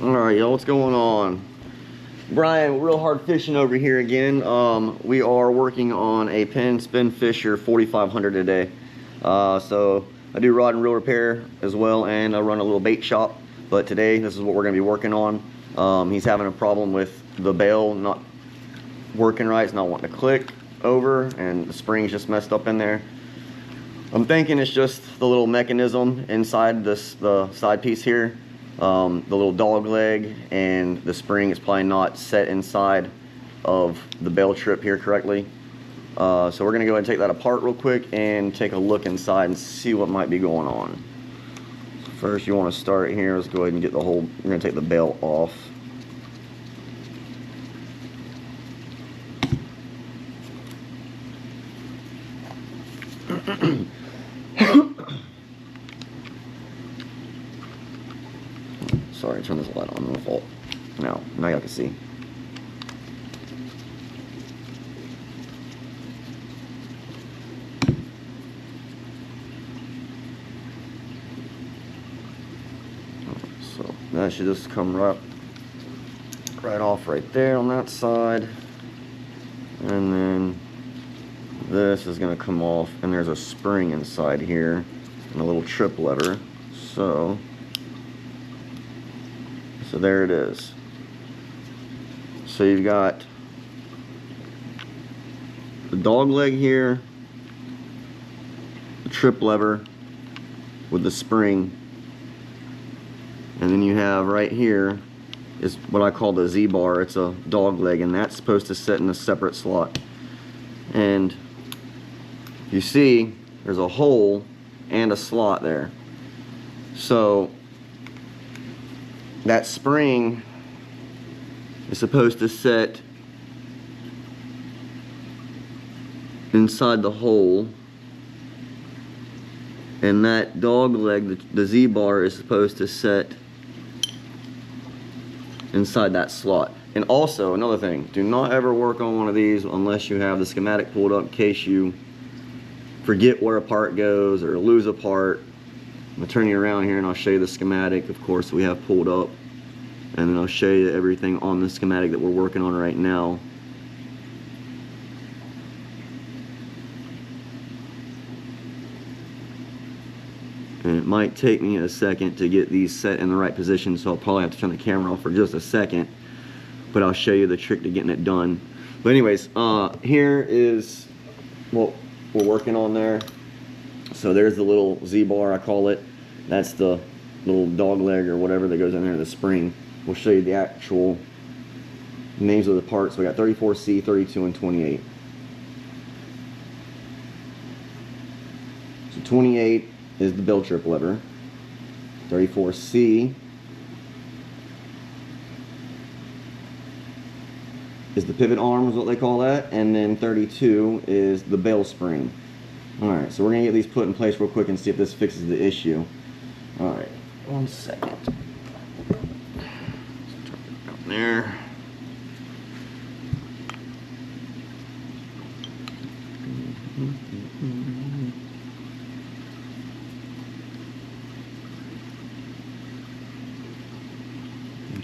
Alright, y'all, what's going on? Brian, Real Hard Fishing over here again. We are working on a Penn Spinfisher 4500 today. So I do rod and reel repair as well, and I run a little bait shop. But today, this is what we're going to be working on. He's having a problem with the bail not working right. It's not wanting to click over, and the spring's just messed up in there. I'm thinking it's just the little mechanism inside this, the side piece here. The little dog leg and the spring is probably not set inside of the bail trip here correctly. So we're gonna go ahead and take that apart real quick and take a look inside and see what might be going on. So first, you want to start here. Let's go ahead and get the whole, we're gonna take the bail off. Sorry, turn this light on, no fault. Now y'all can see. So that should just come right off right there on that side. And then this is gonna come off, and there's a spring inside here and a little trip lever. So there it is. So you've got the dog leg here, the trip lever with the spring, and then you have right here is what I call the Z-bar. It's a dog leg, and that's supposed to sit in a separate slot. And you see there's a hole and a slot there. So that spring is supposed to set inside the hole, and that dog leg, the Z-bar, is supposed to set inside that slot. And also, another thing, do not ever work on one of these unless you have the schematic pulled up in case you forget where a part goes or lose a part. I'm going to turn you around here and I'll show you the schematic, of course, we have pulled up. And then I'll show you everything on the schematic that we're working on right now. And it might take me a second to get these set in the right position, so I'll probably have to turn the camera off for just a second. But I'll show you the trick to getting it done. But anyways, here is what we're working on there. So there's the little Z-bar, I call it. That's the little dog leg or whatever that goes in there, the spring. We'll show you the actual names of the parts. We got 34C, 32, and 28. So 28 is the bell trip lever. 34C is the pivot arm, is what they call that. And then 32 is the bail spring. Alright, so we're going to get these put in place real quick and see if this fixes the issue. Alright, 1 second. There.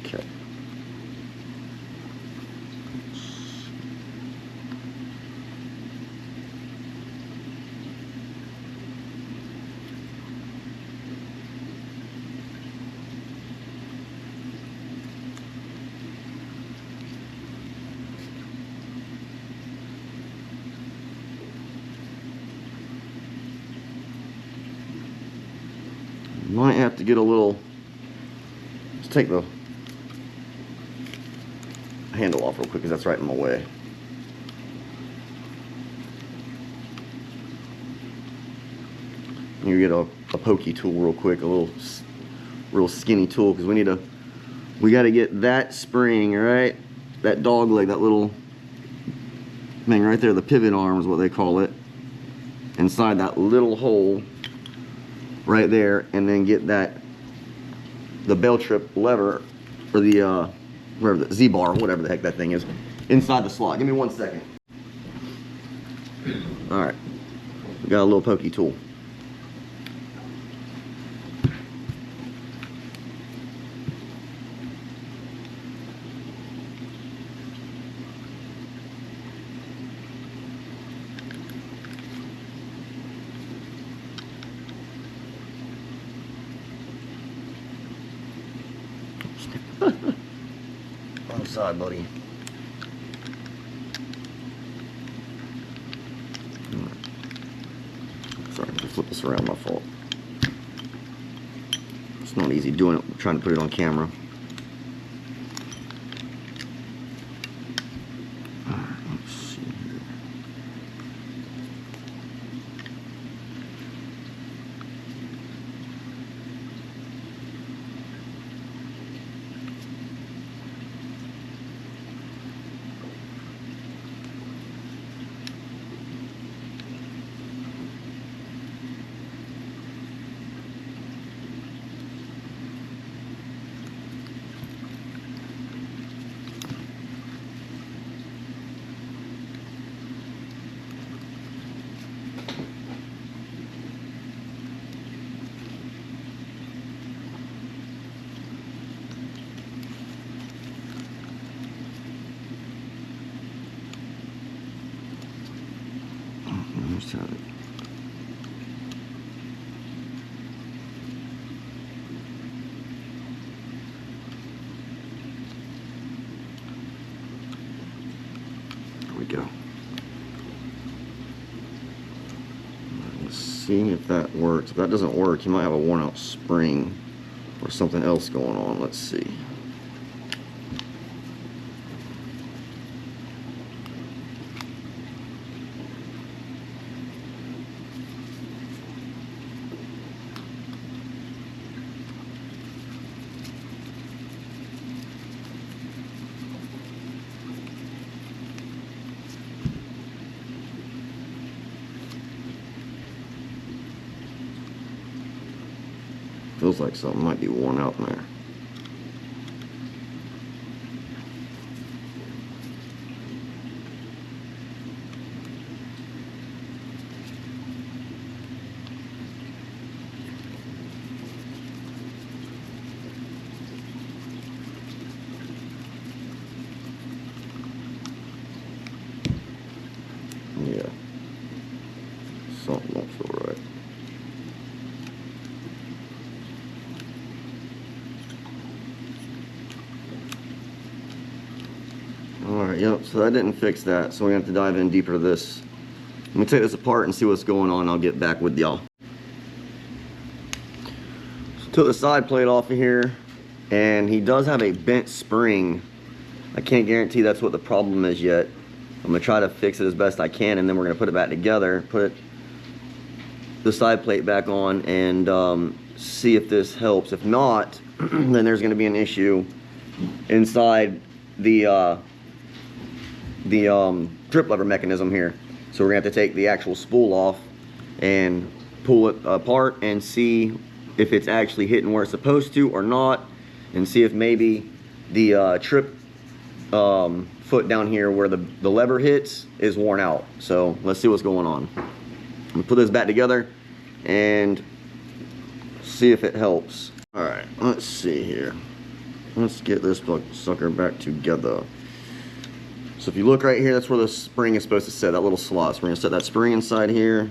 Okay. Might have to get a little, let's take the handle off real quick because that's right in my way. You get a pokey tool real quick, a little real skinny tool, because we got to get that spring, right, that dog leg, that little thing right there, the pivot arm is what they call it, inside that little hole right there, and then get the bell trip lever, or the whatever, the Z-bar, whatever the heck that thing is, inside the slot. Give me 1 second. All right, we got a little pokey tool. Wrong side, buddy. Sorry, I flip this around, my fault. It's not easy doing it, trying to put it on camera. Let's see here. There we go. Let's see if that works. If that doesn't work, you might have a worn out spring or something else going on. Let's see. Feels like something might be worn out in there. Yeah. Something don't feel right. Alright, yep, so that didn't fix that, so we're going to have to dive in deeper to this. Let me take this apart and see what's going on. I'll get back with y'all. So took the side plate off of here, and he does have a bent spring. I can't guarantee that's what the problem is yet. I'm going to try to fix it as best I can, and then we're going to put it back together, put the side plate back on, and see if this helps. If not, then there's going to be an issue inside the trip lever mechanism here. So we're gonna have to take the actual spool off and pull it apart and see if it's actually hitting where it's supposed to or not, and see if maybe the trip foot down here where the lever hits is worn out. So let's see what's going on. I'm gonna put this back together and see if it helps. All right, let's see here. Let's get this sucker back together. So if you look right here, that's where the spring is supposed to sit, that little slot. So we're going to set that spring inside here.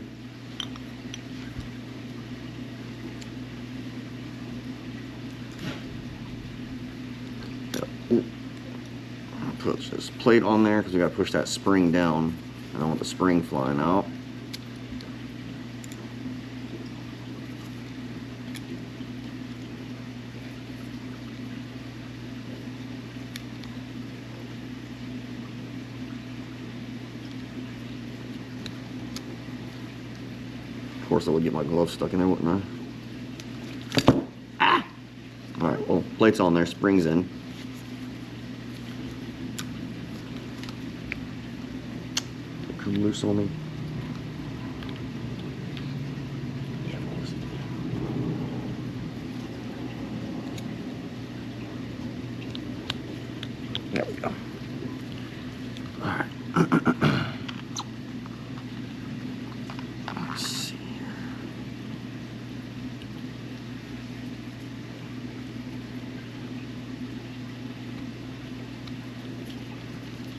Put this plate on there because we got to push that spring down. I don't want the spring flying out. Of course I would get my glove stuck in there, wouldn't I? Ah! Alright, well, plate's on there, spring's in. Come loose on me. Yeah, of course. There we go. Alright. Let's see here.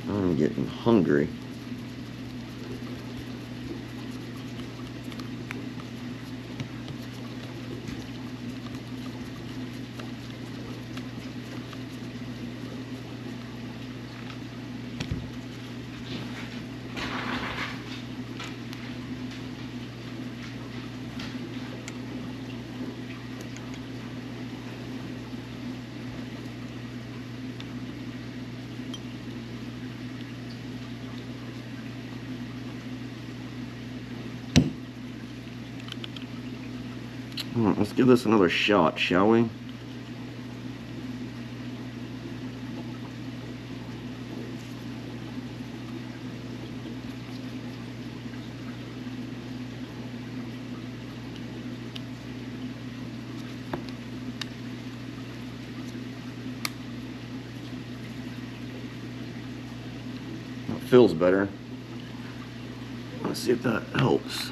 I'm getting hungry. Let's give this another shot, shall we? It feels better. Let's see if that helps.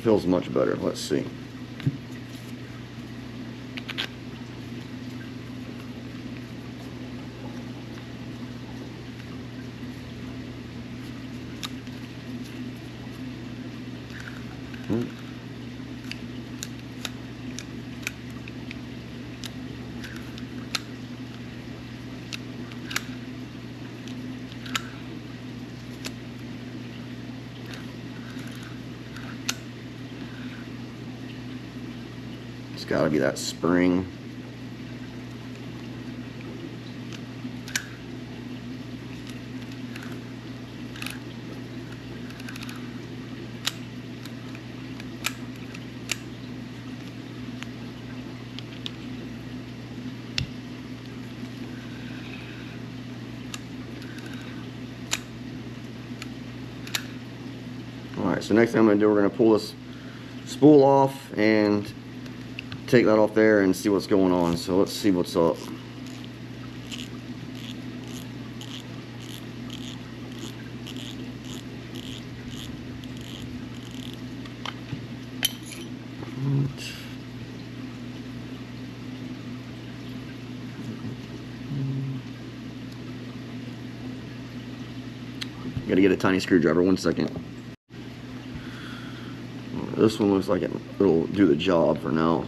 Feels much better. Let's see. It's got to be that spring. Alright, so next thing I'm going to do, we're going to pull this spool off and take that off there and see what's going on. So let's see what's up. Gotta get a tiny screwdriver, 1 second. This one looks like it'll do the job for now.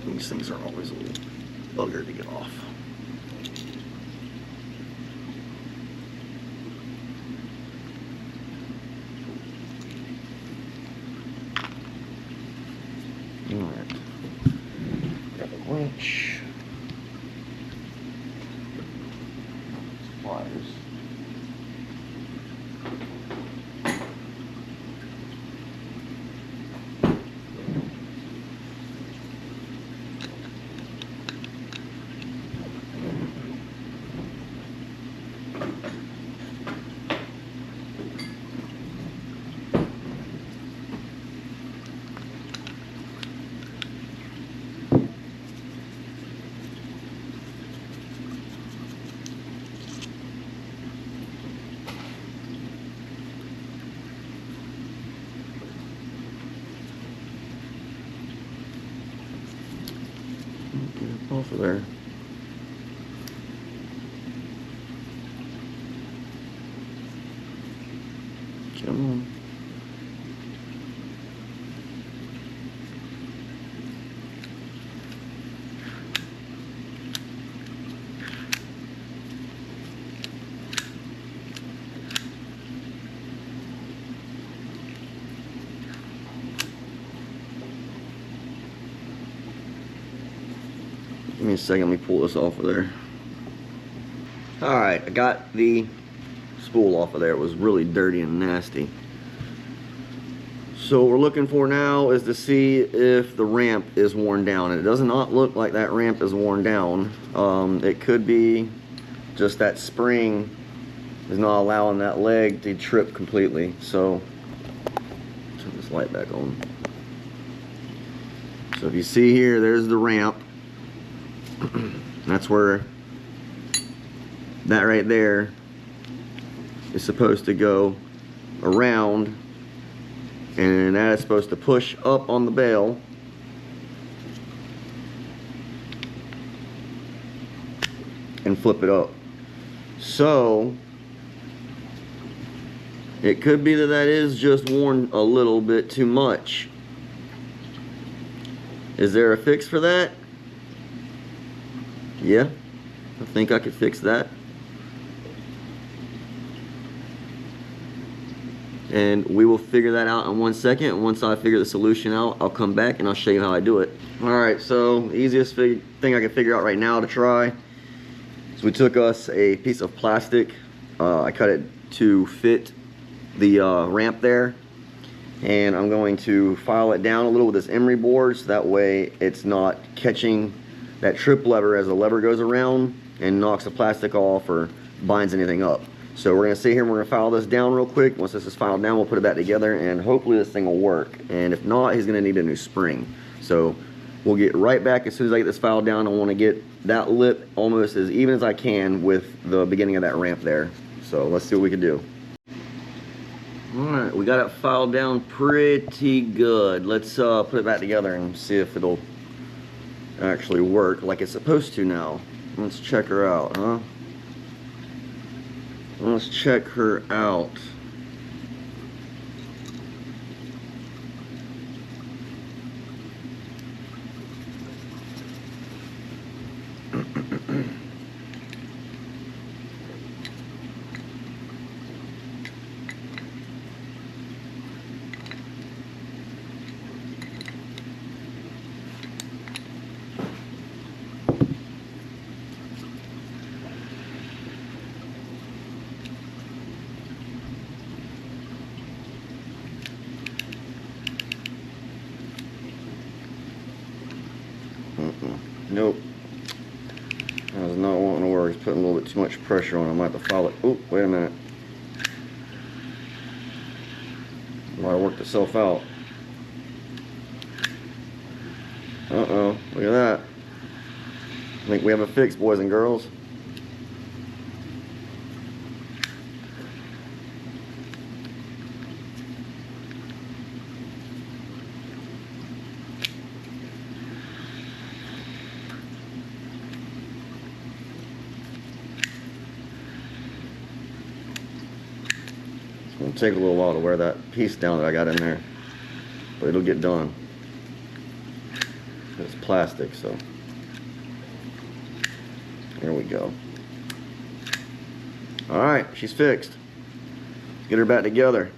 These things are always a little bugger to get off. Alright. Grab a winch. Pliers. Get it off of there. Come on. Give me a second, let me pull this off of there. Alright, I got the spool off of there. It was really dirty and nasty. So what we're looking for now is to see if the ramp is worn down. And it does not look like that ramp is worn down. It could be just that spring is not allowing that leg to trip completely. So, turn this light back on. So if you see here, there's the ramp. That's where that right there is supposed to go around and that is supposed to push up on the bail. And flip it up. So it could be that that is just worn a little bit too much. Is there a fix for that? Yeah, I think I could fix that. And we will figure that out in 1 second. Once I figure the solution out, I'll come back and I'll show you how I do it. Alright, so the easiest thing I can figure out right now to try. So we took us a piece of plastic. I cut it to fit the ramp there. And I'm going to file it down a little with this emery board so that way it's not catching that trip lever as the lever goes around and knocks the plastic off or binds anything up. So we're going to sit here and we're going to file this down real quick. Once this is filed down, we'll put it back together and hopefully this thing will work. And if not, he's going to need a new spring. So we'll get right back as soon as I get this filed down. I want to get that lip almost as even as I can with the beginning of that ramp there. So let's see what we can do. Alright, we got it filed down pretty good. Let's put it back together and see if it'll actually work like it's supposed to now. Let's check her out, huh? Let's check her out. Nope. I was not wanting to work. It's putting a little bit too much pressure on. I might have to file it. Oh, wait a minute. Might have worked itself out. Uh-oh. Look at that. I think we have a fix, boys and girls. It'll take a little while to wear that piece down that I got in there, but it'll get done. It's plastic, so there we go. Alright, she's fixed. Let's get her back together.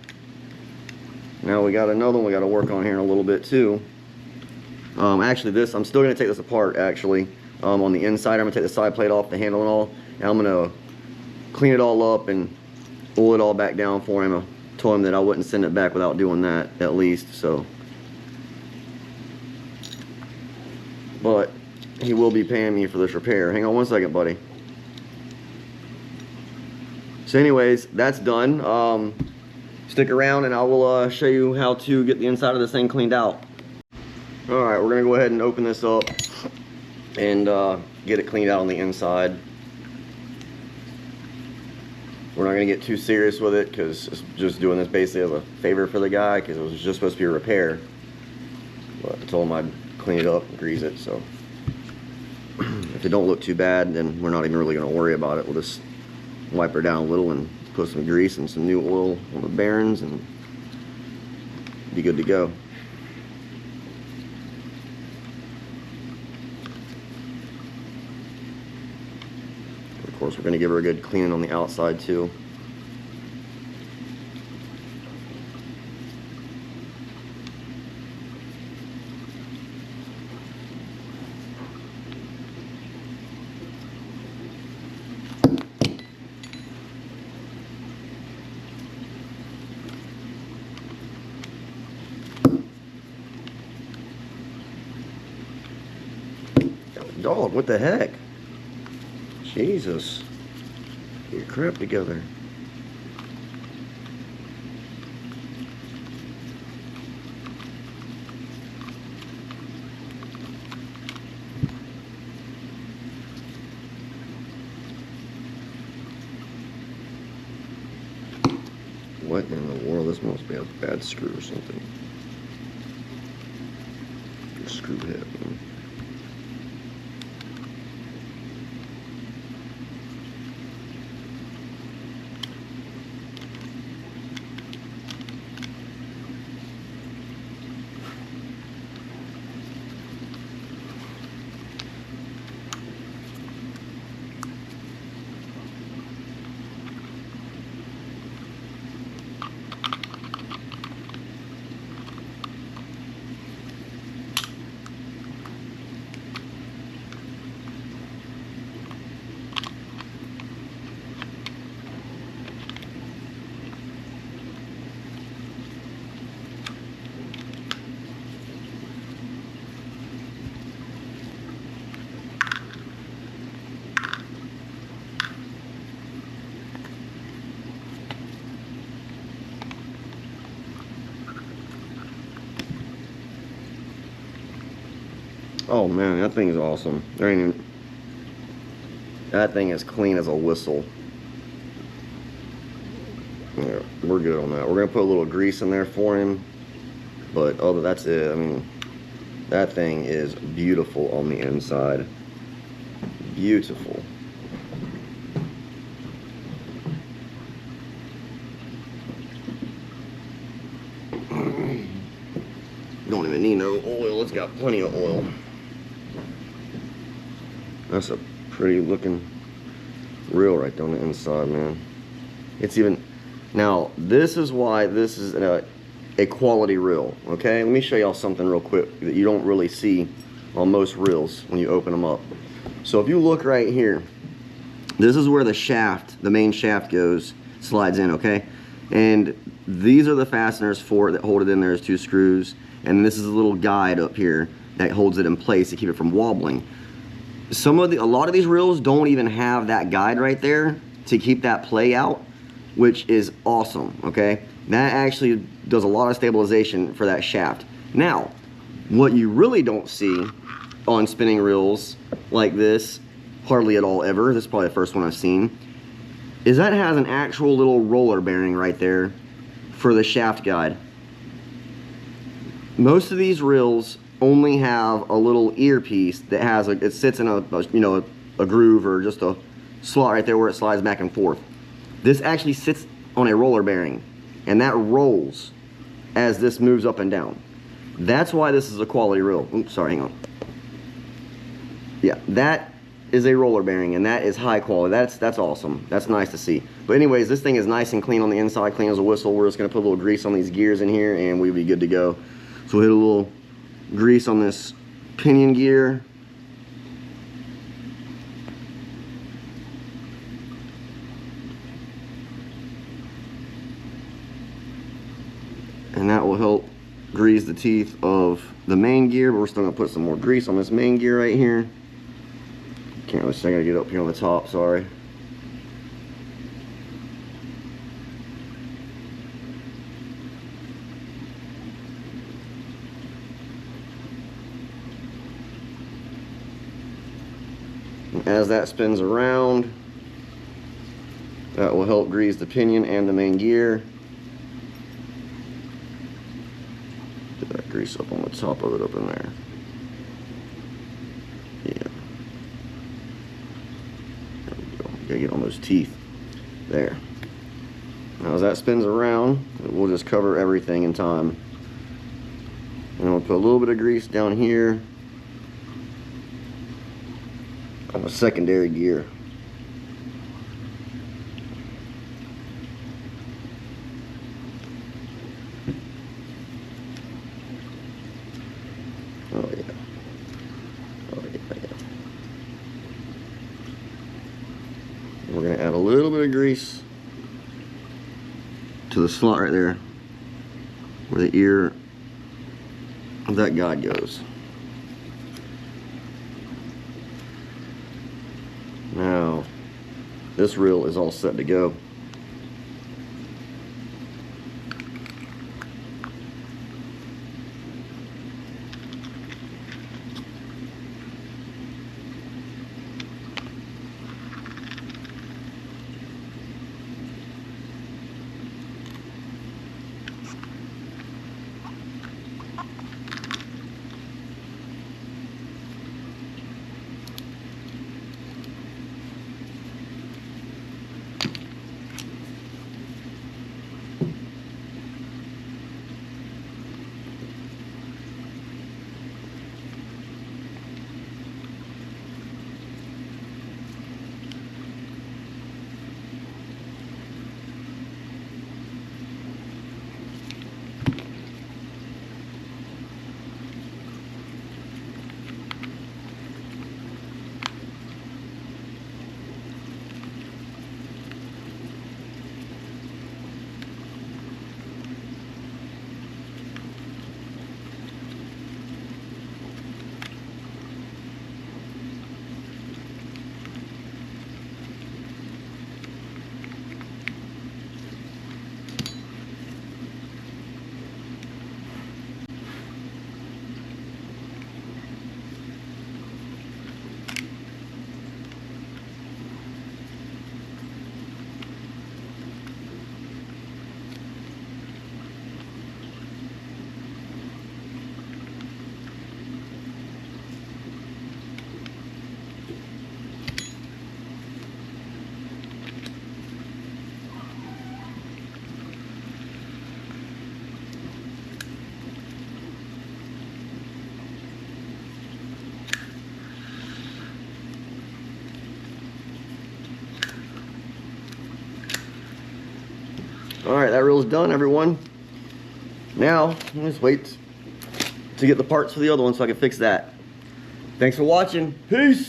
Now we got another one we got to work on here in a little bit too. Actually this, I'm still going to take this apart actually. On the inside I'm going to take the side plate off, the handle and all, and I'm going to clean it all up and pull it all back down for him. I told him that I wouldn't send it back without doing that at least, so. But he will be paying me for this repair. Hang on 1 second, buddy. So anyways, that's done. Stick around and I will show you how to get the inside of this thing cleaned out. Alright, we're going to go ahead and open this up and get it cleaned out on the inside. We're not going to get too serious with it because it's just doing this basically as a favor for the guy because it was just supposed to be a repair. But I told him I'd clean it up and grease it, so if it don't look too bad, then we're not even really going to worry about it. We'll just wipe her down a little and put some grease and some new oil on the bearings and be good to go. Of course, we're going to give her a good cleaning on the outside too. Dog, what the heck? Jesus. Get your crap together. What in the world? This must be a bad screw or something. Screw head, man. Oh man, that thing is awesome. That thing is clean as a whistle. Yeah, we're good on that. We're gonna put a little grease in there for him, but that's it. I mean, that thing is beautiful on the inside. Beautiful. Don't even need no oil. It's got plenty of oil. That's a pretty looking reel right there on the inside, man. It's even, now this is why this is a quality reel, okay? Let me show y'all something real quick that you don't really see on most reels when you open them up. So if you look right here, this is where the shaft, the main shaft goes, slides in, okay? And these are the fasteners for it that hold it in. There's 2 screws, and this is a little guide up here that holds it in place to keep it from wobbling. A lot of these reels don't even have that guide right there to keep that play out, which is awesome, okay? That actually does a lot of stabilization for that shaft. Now, what you really don't see on spinning reels like this, hardly at all ever, this is probably the first one I've seen, is that it has an actual little roller bearing right there for the shaft guide. Most of these reels only have a little earpiece that has it sits in a groove or just a slot right there where it slides back and forth. This actually sits on a roller bearing, and that rolls as this moves up and down. That's why this is a quality reel. Oops, sorry, hang on. Yeah, that is a roller bearing, and that is high quality. That's awesome. That's nice to see. But anyways, this thing is nice and clean on the inside, clean as a whistle. We're just gonna put a little grease on these gears in here, and we'll be good to go. So we'll hit a little grease on this pinion gear. And that will help grease the teeth of the main gear, but we're still gonna put some more grease on this main gear right here. Can't really see, I gotta get up here on the top, sorry. And as that spins around, that will help grease the pinion and the main gear. Get that grease up on the top of it up in there. Yeah. There we go. Gotta get on those teeth. There. Now as that spins around, we'll just cover everything in time. And we'll put a little bit of grease down here on the secondary gear. Oh yeah. Oh yeah, yeah. We're gonna add a little bit of grease to the slot right there where the ear of that guide goes. Now, this reel is all set to go. All right, that reel's done, everyone. Now, let's wait to get the parts for the other one so I can fix that. Thanks for watching. Peace.